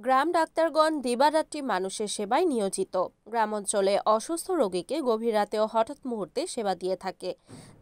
গ্রাম ডাক্তারগণ দিবারাত্রি মানুষের সেবায় নিয়োজিত। গ্রাম অঞ্চলে অসুস্থ রোগীকে গভীর রাতে ও হঠাৎ মুহূর্তে সেবা দিয়ে থাকে।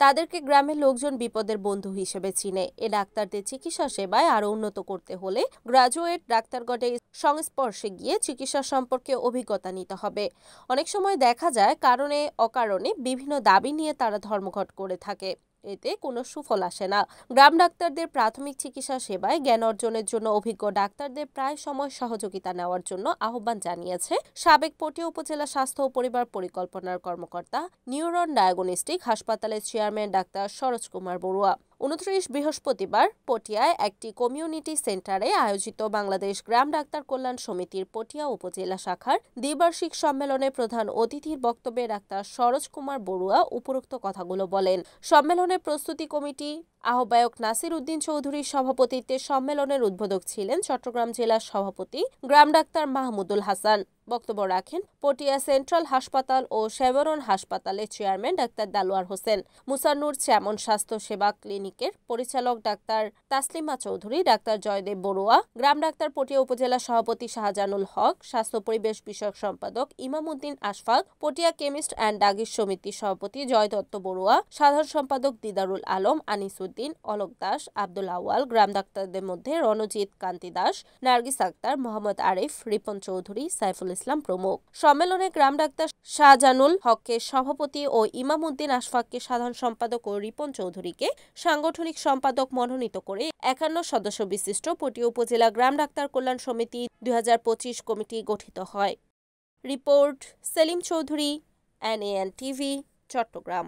তাদেরকে গ্রামের লোকজন বিপদের বন্ধু হিসেবে চিনে। এ ডাক্তারদের চিকিৎসা সেবায় আরো উন্নত করতে হলে গ্রাজুয়েট ডাক্তারগণের সংস্পর্শে গিয়ে চিকিৎসা সম্পর্কে অভিজ্ঞতা নিতে হবে। অনেক সময় দেখা যায় কারণে অকারণে বিভিন্ন দাবি নিয়ে তারা ধর্মঘট করে থাকে। এতে কোনো সুফল আসে না। গ্রাম ডাক্তারদের প্রাথমিক চিকিৎসা সেবায় জ্ঞান অর্জনের জন্য অভিজ্ঞ ডাক্তারদের প্রায় সময় সহযোগিতা নেওয়ার জন্য আহ্বান জানিয়েছে সাবেক পটিয়া উপজেলা স্বাস্থ্য ও পরিবার পরিকল্পনার কর্মকর্তা নিউরন ডায়াগনস্টিক হাসপাতালের চেয়ারম্যান ডাক্তার সরোজ কুমার বড়ুয়া। 29 বৃহস্পতিবার পটিয়ায় একটি কমিউনিটি সেন্টারে আয়োজিত বাংলাদেশ গ্রাম ডাক্তার কল্যাণ সমিতির পটিয়া উপজেলা শাখার দ্বিবার্ষিক সম্মেলনে প্রধান অতিথির বক্তব্যে ডাক্তার সরোজ কুমার বড়ুয়া উপরোক্ত কথাগুলো বলেন। সম্মেলনের প্রস্তুতি কমিটি আহ্বায়ক নাসির উদ্দিন চৌধুরীর সভাপতিত্বে সম্মেলনের উদ্বোধক ছিলেন চট্টগ্রাম জেলার সভাপতি গ্রাম ডাক্তার মাহমুদুল হাসান। বক্তব্য রাখেন পটিয়া সেন্ট্রাল হাসপাতাল ও শেভরন হাসপাতালের চেয়ারম্যান ডাক্তার দালোয়ার হোসেন, মুসান্নুর চ্যামন স্বাস্থ্য সেবা ক্লিনিকের পরিচালক ডাক্তার তাসলিমা চৌধুরী, ডাক্তার জয়দেব বড়ুয়া, গ্রাম ডাক্তার পটিয়া উপজেলা সভাপতি শাহজানুল হক, স্বাস্থ্য পরিবেশ বিষয়ক সম্পাদক ইমাম উদ্দিন আশফাক, পটিয়া কেমিস্ট অ্যান্ড ডাগিস সমিতির সভাপতি জয় দত্ত বড়ুয়া, সাধারণ সম্পাদক দিদারুল আলম, আনিস উদ্দিন, অলোক দাস, আব্দুল আওয়াল, গ্রাম ডাক্তারদের মধ্যে রণজিৎ কান্তি দাস, নার্গিস আক্তার, মোহাম্মদ আরিফ, রিপন চৌধুরী, সাইফুল ইসলাম প্রমুখ। সম্মেলনে গ্রাম ডাক্তার শাহজানুল হককে সভাপতি ও ইমাম উদ্দিন আশফাককে সাধারণ সম্পাদক ও রিপন চৌধুরীকে সাংগঠনিক সম্পাদক মনোনীত করে 51 সদস্য বিশিষ্ট পটিয়া উপজেলা গ্রাম ডাক্তার কল্যাণ সমিতি 2025 কমিটি গঠিত হয়। Report Selim Chowdhury, NAN TV, Chittagong.